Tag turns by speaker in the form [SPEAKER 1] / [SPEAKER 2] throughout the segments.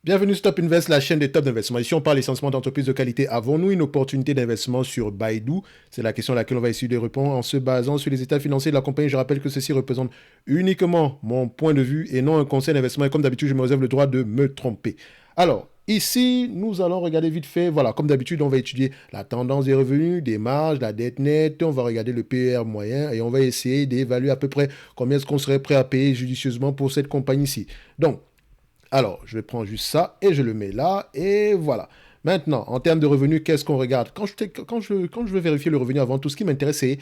[SPEAKER 1] Bienvenue sur Top Invest, la chaîne des top d'investissement. Ici, on parle essentiellement d'entreprises de qualité. Avons-nous une opportunité d'investissement sur Baidu? C'est la question à laquelle on va essayer de répondre en se basant sur les états financiers de la compagnie. Je rappelle que ceci représente uniquement mon point de vue et non un conseil d'investissement. Et comme d'habitude, je me réserve le droit de me tromper. Alors, ici, nous allons regarder vite fait. Voilà, comme d'habitude, on va étudier la tendance des revenus, des marges, la dette nette. On va regarder le PER moyen et on va essayer d'évaluer à peu près combien est-ce qu'on serait prêt à payer judicieusement pour cette compagnie-ci. Donc, alors, je vais prendre juste ça et je le mets là et voilà. Maintenant, en termes de revenus, qu'est-ce qu'on regarde? Quand je veux vérifier le revenu avant tout, ce qui m'intéresse, c'est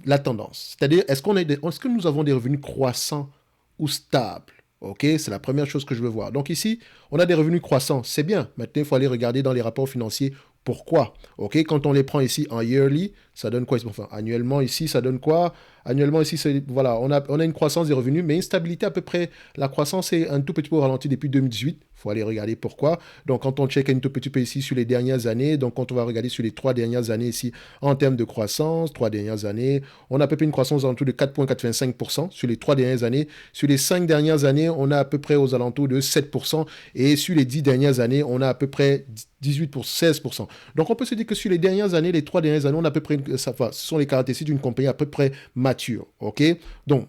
[SPEAKER 1] la tendance. C'est-à-dire, est-ce que nous avons des revenus croissants ou stables? OK, c'est la première chose que je veux voir. Donc ici, on a des revenus croissants. C'est bien. Maintenant, il faut aller regarder dans les rapports financiers pourquoi. OK, quand on les prend ici en yearly, ça donne quoi? Enfin, annuellement ici, ça donne quoi? Annuellement ici, voilà, on a une croissance des revenus, mais une stabilité à peu près. La croissance est un tout petit peu ralentie depuis 2018. Il faut aller regarder pourquoi. Donc, quand on check un tout petit peu ici sur les dernières années, donc quand on va regarder sur les 3 dernières années ici, en termes de croissance, 3 dernières années, on a à peu près une croissance aux alentours de 4,85% sur les 3 dernières années. Sur les 5 dernières années, on a à peu près aux alentours de 7%. Et sur les 10 dernières années, on a à peu près 18 pour 16%. Donc, on peut se dire que sur les dernières années, les 3 dernières années, on a à peu près, ce sont les caractéristiques d'une compagnie à peu près mature. OK? Donc, de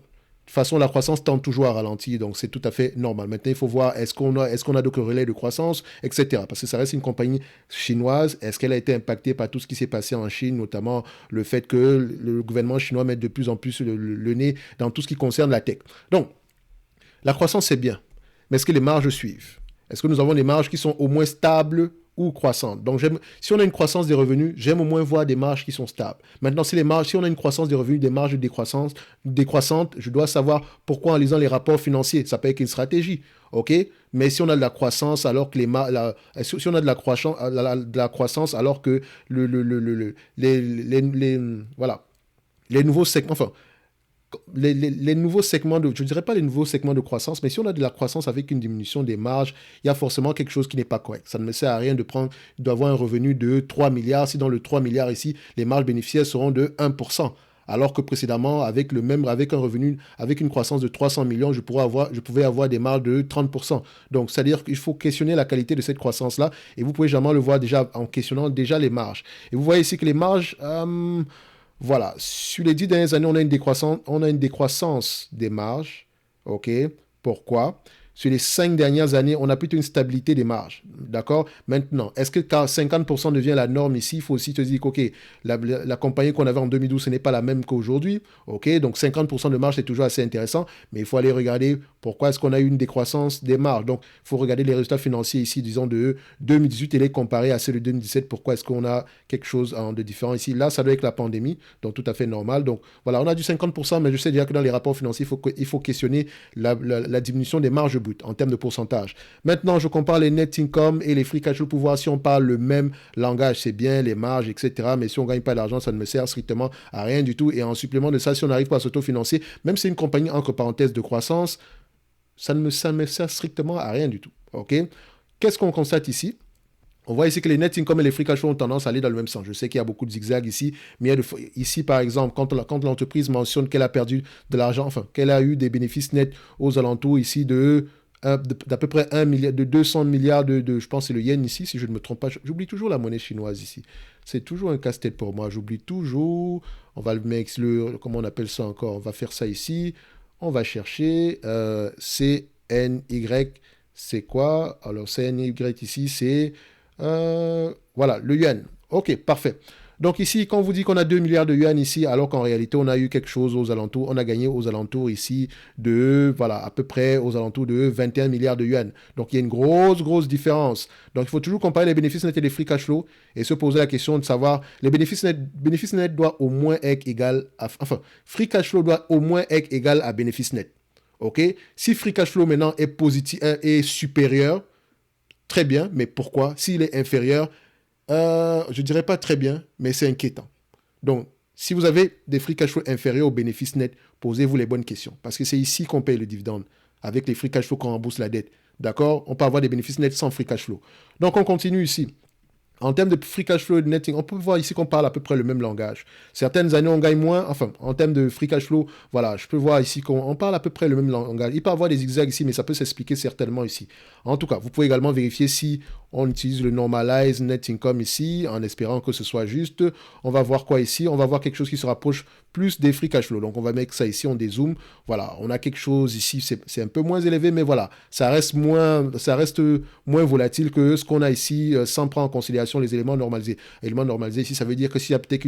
[SPEAKER 1] toute façon, la croissance tend toujours à ralentir, donc c'est tout à fait normal. Maintenant, il faut voir est-ce qu'on a d'autres relais de croissance, etc. Parce que ça reste une compagnie chinoise. Est-ce qu'elle a été impactée par tout ce qui s'est passé en Chine, notamment le fait que le gouvernement chinois mette de plus en plus le nez dans tout ce qui concerne la tech. Donc, la croissance, c'est bien. Mais est-ce que les marges suivent? Est-ce que nous avons des marges qui sont au moins stables ou croissantes? Donc, si on a une croissance des revenus, j'aime au moins voir des marges qui sont stables. Maintenant, si on a une croissance des revenus, des marges décroissantes, je dois savoir pourquoi en lisant les rapports financiers. Ça peut être une stratégie, ok? Mais si on a de la croissance alors que si on a de la croissance alors que voilà, les nouveaux segments, enfin, les nouveaux segments je ne dirais pas les nouveaux segments de croissance, mais si on a de la croissance avec une diminution des marges, il y a forcément quelque chose qui n'est pas correct. Ça ne me sert à rien d'avoir un revenu de 3 milliards, si dans le 3 milliards ici, les marges bénéficiaires seront de 1%. Alors que précédemment, avec un revenu, avec une croissance de 300 millions, je pouvais avoir des marges de 30%. Donc, c'est-à-dire qu'il faut questionner la qualité de cette croissance-là, et vous pouvez jamais le voir déjà en questionnant déjà les marges. Et vous voyez ici que les marges, voilà, sur les 10 dernières années, on a une décroissance des marges. OK? Pourquoi? Sur les 5 dernières années, on a plutôt une stabilité des marges. D'accord? Maintenant, est-ce que quand 50% devient la norme ici, il faut aussi te dire que, OK, la compagnie qu'on avait en 2012, ce n'est pas la même qu'aujourd'hui. OK? Donc, 50% de marge, c'est toujours assez intéressant, mais il faut aller regarder pourquoi est-ce qu'on a eu une décroissance des marges. Donc, il faut regarder les résultats financiers ici, disons, de 2018 et les comparer à ceux de 2017. Pourquoi est-ce qu'on a quelque chose de différent ici? Là, ça doit être la pandémie, donc tout à fait normal. Donc, voilà, on a du 50%, mais je sais déjà que dans les rapports financiers, il faut questionner la diminution des marges brutes en termes de pourcentage. Maintenant, je compare les net income et les free cash flow pour voir si on parle le même langage. C'est bien les marges, etc. Mais si on ne gagne pas d'argent, ça ne me sert strictement à rien du tout. Et en supplément de ça, si on n'arrive pas à s'autofinancer, même si c'est une compagnie entre parenthèses de croissance, ça ne me sert strictement à rien du tout. OK? Qu'est-ce qu'on constate ici? On voit ici que les net income et les free cash flow ont tendance à aller dans le même sens. Je sais qu'il y a beaucoup de zigzags ici, mais ici, par exemple, quand l'entreprise mentionne qu'elle a perdu de l'argent, enfin, qu'elle a eu des bénéfices nets aux alentours ici d'à peu près 1 milliard, de 200 milliards je pense que c'est le yen ici, si je ne me trompe pas. J'oublie toujours la monnaie chinoise ici. C'est toujours un casse-tête pour moi. J'oublie toujours. On va le mettre, comment on appelle ça encore? On va faire ça ici. On va chercher CNY. C'est quoi? Alors, CNY ici, c'est voilà, le yuan. OK, parfait. Donc ici, quand on vous dit qu'on a 2 milliards de yuan ici, alors qu'en réalité, on a eu quelque chose aux alentours, on a gagné aux alentours ici voilà, à peu près aux alentours de 21 milliards de yuan. Donc il y a une grosse différence. Donc il faut toujours comparer les bénéfices nets et les free cash flow et se poser la question de savoir, les bénéfices nets doivent au moins être égal enfin, free cash flow doit au moins être égal à bénéfice net. OK? Si free cash flow maintenant est positif, est supérieur, très bien, mais pourquoi? S'il est inférieur, je ne dirais pas très bien, mais c'est inquiétant. Donc, si vous avez des free cash flow inférieurs aux bénéfices nets, posez-vous les bonnes questions. Parce que c'est ici qu'on paye le dividende, avec les free cash flow qu'on rembourse la dette. D'accord? On peut avoir des bénéfices nets sans free cash flow. Donc, on continue ici. En termes de free cash flow et de netting, on peut voir ici qu'on parle à peu près le même langage. Certaines années, on gagne moins. Enfin, en termes de free cash flow, voilà, je peux voir ici qu'on parle à peu près le même langage. Il peut y avoir des zigzags ici, mais ça peut s'expliquer certainement ici. En tout cas, vous pouvez également vérifier si on utilise le normalize net income ici, en espérant que ce soit juste. On va voir quoi ici? On va voir quelque chose qui se rapproche plus des free cash flow. Donc, on va mettre ça ici, on dézoome. Voilà, on a quelque chose ici, c'est un peu moins élevé, mais voilà, ça reste moins volatile que ce qu'on a ici, sans prendre en considération les éléments normalisés. Éléments normalisés ici, ça veut dire que s'il y a peut-être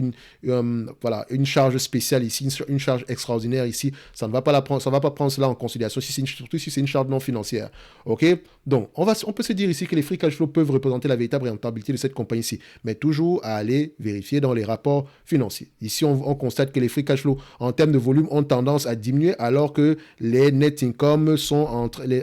[SPEAKER 1] voilà, une charge spéciale ici, une charge extraordinaire ici, ça ne va pas la prendre, ça va pas prendre cela en considération, surtout si c'est une charge non financière. OK? Donc, on peut se dire ici que les free cash flow peuvent représenter la véritable rentabilité de cette compagnie ici, mais toujours à aller vérifier dans les rapports financiers. Ici, on constate que les free cash flow en termes de volume ont tendance à diminuer alors que les net income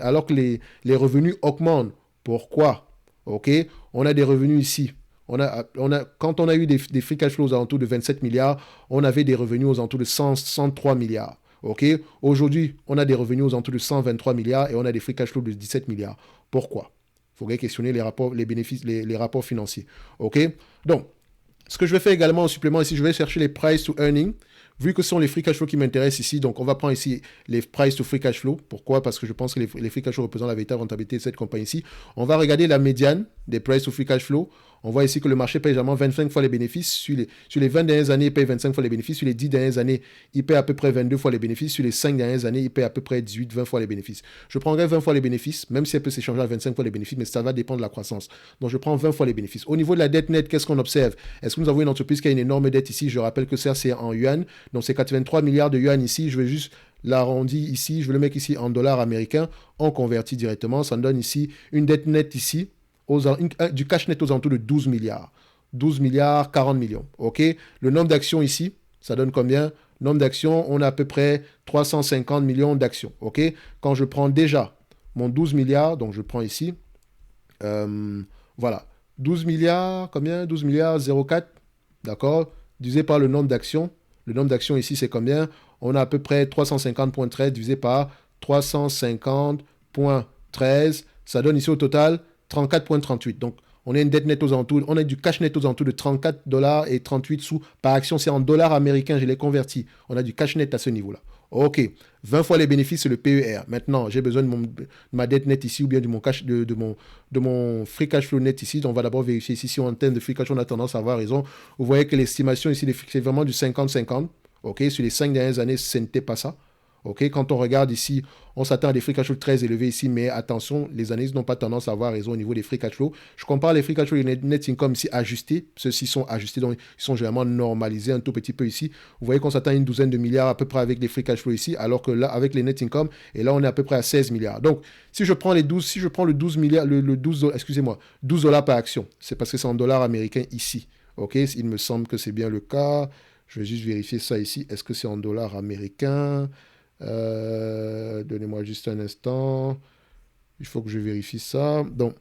[SPEAKER 1] alors que les revenus augmentent. Pourquoi? OK? On a des revenus ici. Quand on a eu des free cash flows aux alentours de 27 milliards, on avait des revenus aux alentours de 103 milliards. OK? Aujourd'hui, on a des revenus aux alentours de 123 milliards et on a des free cash flows de 17 milliards. Pourquoi? Il faudrait questionner les rapports, les bénéfices, les rapports financiers. OK? Donc, ce que je vais faire également en supplément ici, je vais chercher les price to earning. Vu que ce sont les free cash flow qui m'intéressent ici, donc on va prendre ici les price to free cash flow. Pourquoi? Parce que je pense que les free cash flow représentent la véritable rentabilité de cette compagnie ici. On va regarder la médiane des price to free cash flow. On voit ici que le marché paye généralement 25 fois les bénéfices. Sur les 20 dernières années, il paye 25 fois les bénéfices. Sur les 10 dernières années, il paye à peu près 22 fois les bénéfices. Sur les 5 dernières années, il paye à peu près 18-20 fois les bénéfices. Je prendrai 20 fois les bénéfices, même si elle peut s'échanger à 25 fois les bénéfices, mais ça va dépendre de la croissance. Donc je prends 20 fois les bénéfices. Au niveau de la dette nette, qu'est-ce qu'on observe? Est-ce que nous avons une entreprise qui a une énorme dette ici? Je rappelle que ça, c'est en yuan. Donc c'est 83 milliards de yuan ici. Je vais juste l'arrondir ici. Je vais le mettre ici en dollars américains. On convertit directement. Ça me donne ici une dette nette ici. Du cash net aux alentours de 12 milliards. 12 milliards, 40 millions. OK? Le nombre d'actions ici, ça donne combien? Nombre d'actions, on a à peu près 350 millions d'actions. OK? Quand je prends déjà mon 12 milliards, donc je prends ici, voilà, 12 milliards, combien? 12 milliards 0,4, d'accord? Divisé par le nombre d'actions. Le nombre d'actions ici, c'est combien? On a à peu près 350,13 divisé par 350,13. Ça donne ici au total 34,38. Donc, on a une dette nette aux alentours, on a du cash net aux alentours de 34 dollars et 38 sous par action. C'est en dollars américains, je l'ai converti. On a du cash net à ce niveau-là. OK. 20 fois les bénéfices, c'est le PER. Maintenant, j'ai besoin de ma dette nette ici ou bien de mon free cash flow net ici. Donc, on va d'abord vérifier ici si en termes de free cash flow, on a tendance à avoir raison. Vous voyez que l'estimation ici, c'est vraiment du 50-50. OK. Sur les 5 dernières années, ce n'était pas ça. OK, quand on regarde ici, on s'attend à des free cash flow très élevés ici, mais attention, les analystes n'ont pas tendance à avoir raison au niveau des free cash flow. Je compare les free cash flow et les net income ici ajustés. Ceux-ci sont ajustés, donc ils sont généralement normalisés un tout petit peu ici. Vous voyez qu'on s'attend à une douzaine de milliards à peu près avec les free cash flow ici, alors que là, avec les net income, et là, on est à peu près à 16 milliards. Donc, si je prends le 12 milliards, excusez-moi, 12 dollars par action, c'est parce que c'est en dollars américains ici. OK, il me semble que c'est bien le cas. Je vais juste vérifier ça ici. Est-ce que c'est en dollars américains? Donnez-moi juste un instant. Il faut que je vérifie ça. Donc,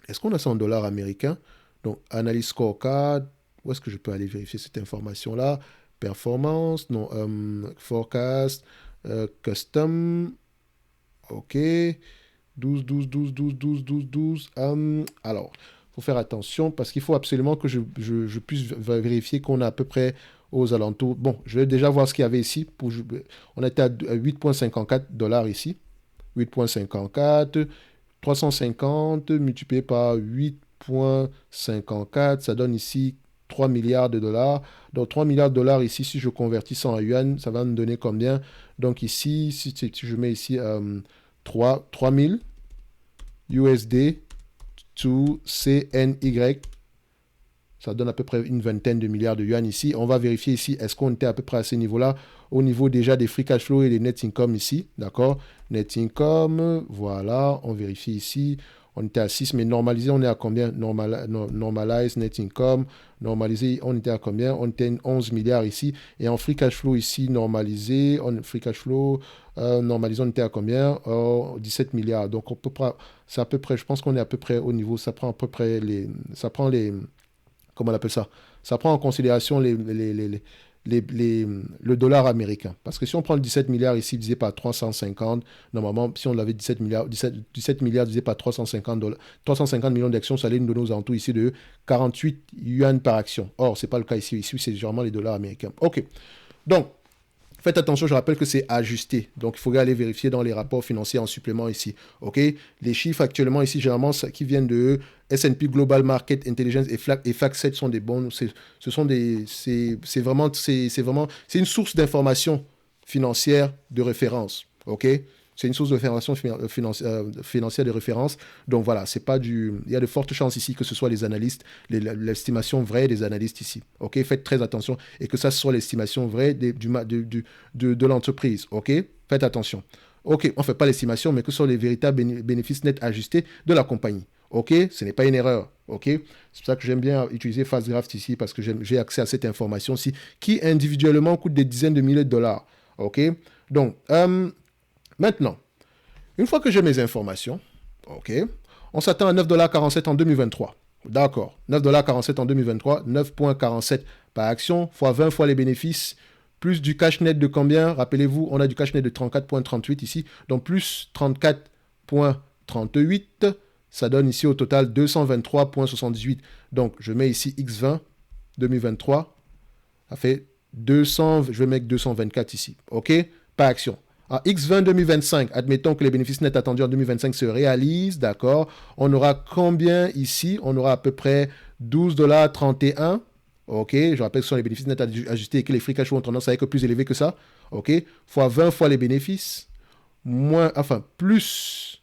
[SPEAKER 1] est-ce qu'on a ça en dollars américains? Donc, analyse scorecard. Où est-ce que je peux aller vérifier cette information-là? Performance, non, forecast, custom. OK. 12, 12, 12, 12, 12, 12, 12. Alors, il faut faire attention parce qu'il faut absolument que je puisse vérifier qu'on a à peu près aux alentours. Bon, je vais déjà voir ce qu'il y avait ici. On était à 8,54 dollars ici. 8,54. 350 multiplié par 8,54, ça donne ici 3 milliards de dollars. Donc 3 milliards de dollars ici, si je convertis ça en yuan, ça va me donner combien? Donc ici, si je mets ici 3000 USD to CNY, ça donne à peu près une vingtaine de milliards de yuan ici. On va vérifier ici, est-ce qu'on était à peu près à ce niveau-là, au niveau déjà des free cash flow et des net income ici, d'accord? Net income, voilà, on vérifie ici. On était à 6, mais normalisé, on est à combien? Normalize, net income, normalisé, on était à combien? On était à 11 milliards ici. Et en free cash flow ici, normalisé, free cash flow, normalisé, on était à combien? 17 milliards. Donc, c'est à peu près, je pense qu'on est à peu près au niveau, ça prend à peu près comment on appelle ça? Ça prend en considération le dollar américain. Parce que si on prend le 17 milliards ici divisé par 350, normalement, si on avait 17 milliards divisé par 350 millions d'actions, ça allait nous donner aux alentours ici de 48 yuan par action. Or, ce n'est pas le cas ici. Ici, c'est généralement les dollars américains. OK. Donc, faites attention, je rappelle que c'est ajusté. Donc, il faudrait aller vérifier dans les rapports financiers en supplément ici. OK? Les chiffres actuellement ici, généralement, qui viennent de S&P Global Market Intelligence et FactSet sont des bons. C'est vraiment une source d'information financière de référence. OK? C'est une source d'information financière de référence. Donc voilà, c'est pas du. Il y a de fortes chances ici que ce soit les analystes, l'estimation vraie des analystes ici. OK? Faites très attention et que ça soit l'estimation vraie de l'entreprise. OK? Faites attention. OK, on ne fait pas l'estimation, mais que ce soit les véritables bénéfices nets ajustés de la compagnie. OK? Ce n'est pas une erreur. OK? C'est pour ça que j'aime bien utiliser FastDraft ici parce que j'ai accès à cette information-ci qui individuellement coûte des dizaines de milliers de dollars. OK? Donc, maintenant, une fois que j'ai mes informations, OK, on s'attend à 9,47$ en 2023. D'accord, 9,47$ en 2023, 9,47$ par action, fois 20 fois les bénéfices, plus du cash net de combien? Rappelez-vous, on a du cash net de 34,38 ici, donc plus 34,38, ça donne ici au total 223,78. Donc, je mets ici X20 2023, ça fait 200, je vais mettre 224 ici, OK, par action. En X20 2025, admettons que les bénéfices nets attendus en 2025 se réalisent, d'accord. On aura combien ici? On aura à peu près 12,31$. OK, je rappelle que ce sont les bénéfices nets ajustés et que les free cash flow ont tendance à être plus élevés que ça. OK, fois 20 fois les bénéfices, plus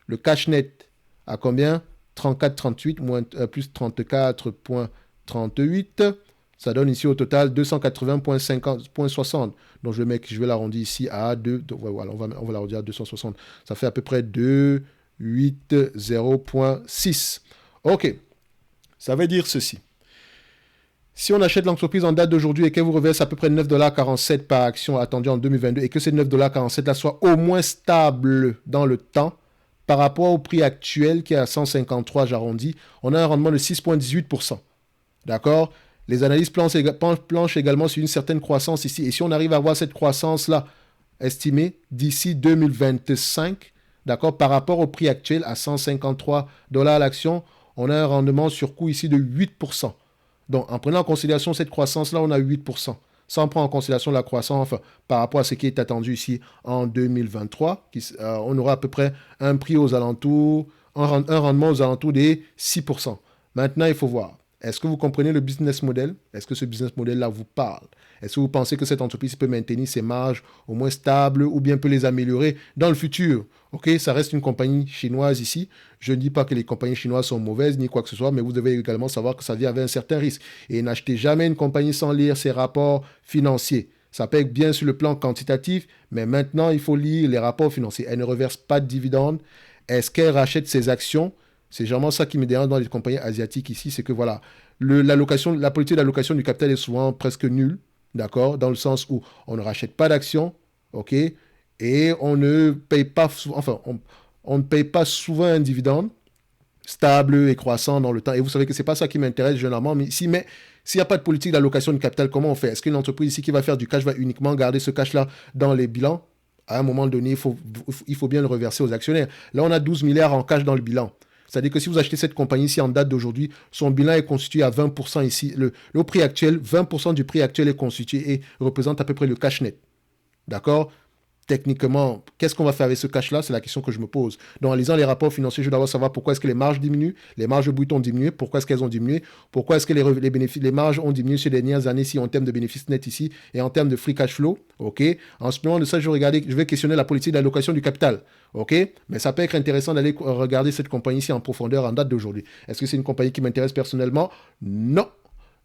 [SPEAKER 1] le cash net à combien? 34,38 plus 34,38. Ça donne ici au total 280,60. Donc, je vais l'arrondir ici à 2. Donc, voilà, on va l'arrondir à 260. Ça fait à peu près 280,6. OK. Ça veut dire ceci. Si on achète l'entreprise en date d'aujourd'hui et qu'elle vous reverse à peu près 9,47$ par action attendue en 2022 et que ces 9,47$ là soient au moins stables dans le temps par rapport au prix actuel qui est à 153, j'arrondis, on a un rendement de 6,18%. D'accord? Les analystes planchent également sur une certaine croissance ici. Et si on arrive à avoir cette croissance-là estimée d'ici 2025, d'accord, par rapport au prix actuel à 153$ à l'action, on a un rendement sur coût ici de 8%. Donc, en prenant en considération cette croissance-là, on a 8%. Sans prendre en considération la croissance par rapport à ce qui est attendu ici en 2023, on aura à peu près un prix aux alentours, un rendement aux alentours des 6%. Maintenant, il faut voir. Est-ce que vous comprenez le business model? Est-ce que ce business model-là vous parle? Est-ce que vous pensez que cette entreprise peut maintenir ses marges au moins stables ou bien peut les améliorer dans le futur? OK, ça reste une compagnie chinoise ici. Je ne dis pas que les compagnies chinoises sont mauvaises ni quoi que ce soit, mais vous devez également savoir que ça vient avec un certain risque. Et n'achetez jamais une compagnie sans lire ses rapports financiers. Ça peut être bien sur le plan quantitatif, mais maintenant, il faut lire les rapports financiers. Elle ne reverse pas de dividendes. Est-ce qu'elle rachète ses actions? C'est généralement ça qui me dérange dans les compagnies asiatiques ici, c'est que voilà, la politique d'allocation du capital est souvent presque nulle, d'accord, dans le sens où on ne rachète pas d'actions, ok, et on ne paye pas, on ne paye pas souvent un dividende stable et croissant dans le temps. Et vous savez que c'est pas ça qui m'intéresse généralement, mais s'il n'y a pas de politique d'allocation du capital, comment on fait? Est-ce qu'une entreprise ici qui va faire du cash va uniquement garder ce cash-là dans les bilans? À un moment donné, il faut bien le reverser aux actionnaires. Là, on a 12 milliards en cash dans le bilan. C'est-à-dire que si vous achetez cette compagnie ici en date d'aujourd'hui, son bilan est constitué à 20% ici. Le prix actuel, 20% du prix actuel est constitué et représente à peu près le cash net. D'accord? Techniquement, qu'est-ce qu'on va faire avec ce cash-là? C'est la question que je me pose. Donc, en lisant les rapports financiers, je dois savoir pourquoi est-ce que les marges diminuent, les marges brutes ont diminué, pourquoi est-ce qu'elles ont diminué, pourquoi est-ce que les marges ont diminué ces dernières années ici en termes de bénéfices nets ici et en termes de free cash flow. OK? En supplément de ça, je vais questionner la politique d'allocation du capital. OK? Mais ça peut être intéressant d'aller regarder cette compagnie ici en profondeur en date d'aujourd'hui. Est-ce que c'est une compagnie qui m'intéresse personnellement? Non.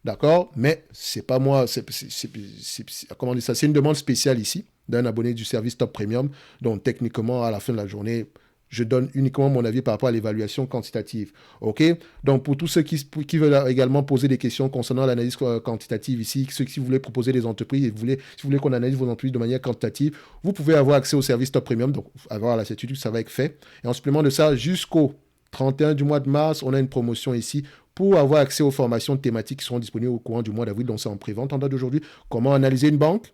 [SPEAKER 1] D'accord? Mais c'est pas moi, comment dire ça? C'est une demande spéciale ici d'un abonné du service Top Premium. Donc, techniquement, à la fin de la journée, je donne uniquement mon avis par rapport à l'évaluation quantitative. OK? Donc, pour tous ceux qui veulent également poser des questions concernant l'analyse quantitative ici, ceux qui voulaient proposer des entreprises et si vous voulez qu'on analyse vos entreprises de manière quantitative, vous pouvez avoir accès au service Top Premium. Donc, avoir la certitude que ça va être fait. Et en supplément de ça, jusqu'au 31 du mois de mars, on a une promotion ici pour avoir accès aux formations thématiques qui seront disponibles au courant du mois d'avril, donc c'est en prévente en date d'aujourd'hui. Comment analyser une banque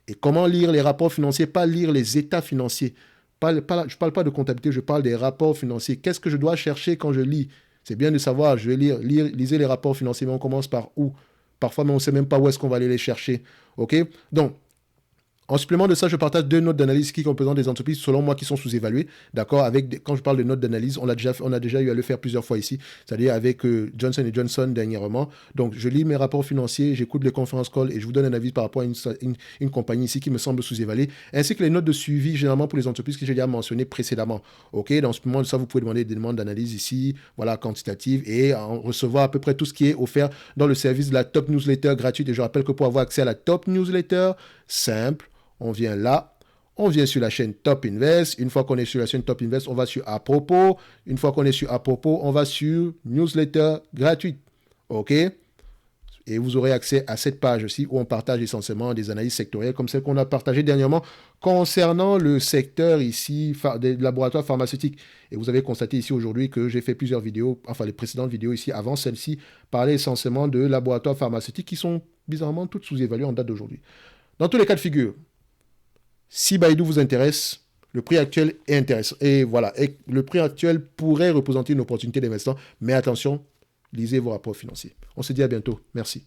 [SPEAKER 1] et comment lire les rapports financiers, pas lire les états financiers. Je ne parle pas de comptabilité, je parle des rapports financiers. Qu'est-ce que je dois chercher quand je lis? C'est bien de savoir, je vais lisez les rapports financiers, mais on commence par où? Parfois, mais on ne sait même pas où est-ce qu'on va aller les chercher. OK? Donc, en supplément de ça, je partage 2 notes d'analyse qui représentent des entreprises, selon moi, qui sont sous-évaluées. D'accord? Quand je parle de notes d'analyse, on a déjà eu à le faire plusieurs fois ici, c'est-à-dire avec Johnson & Johnson dernièrement. Donc, je lis mes rapports financiers, j'écoute les conférences calls et je vous donne un avis par rapport à une compagnie ici qui me semble sous-évaluée, ainsi que les notes de suivi, généralement pour les entreprises que j'ai déjà mentionnées précédemment. OK? Dans ce moment, ça, vous pouvez demander des demandes d'analyse ici, voilà, quantitative, et en recevoir à peu près tout ce qui est offert dans le service de la Top Newsletter gratuite. Et je rappelle que pour avoir accès à la Top Newsletter, simple, on vient là, on vient sur la chaîne Top Invest. Une fois qu'on est sur la chaîne Top Invest, on va sur À propos. Une fois qu'on est sur À propos, on va sur Newsletter gratuite. OK? Et vous aurez accès à cette page aussi où on partage essentiellement des analyses sectorielles comme celle qu'on a partagée dernièrement concernant le secteur ici des laboratoires pharmaceutiques. Et vous avez constaté ici aujourd'hui que j'ai fait plusieurs vidéos, enfin les précédentes vidéos ici, avant celle-ci, parlaient essentiellement de laboratoires pharmaceutiques qui sont bizarrement toutes sous-évaluées en date d'aujourd'hui. Dans tous les cas de figure, si Baidu vous intéresse, le prix actuel est intéressant. Et voilà, et le prix actuel pourrait représenter une opportunité d'investissement. Mais attention, lisez vos rapports financiers. On se dit à bientôt. Merci.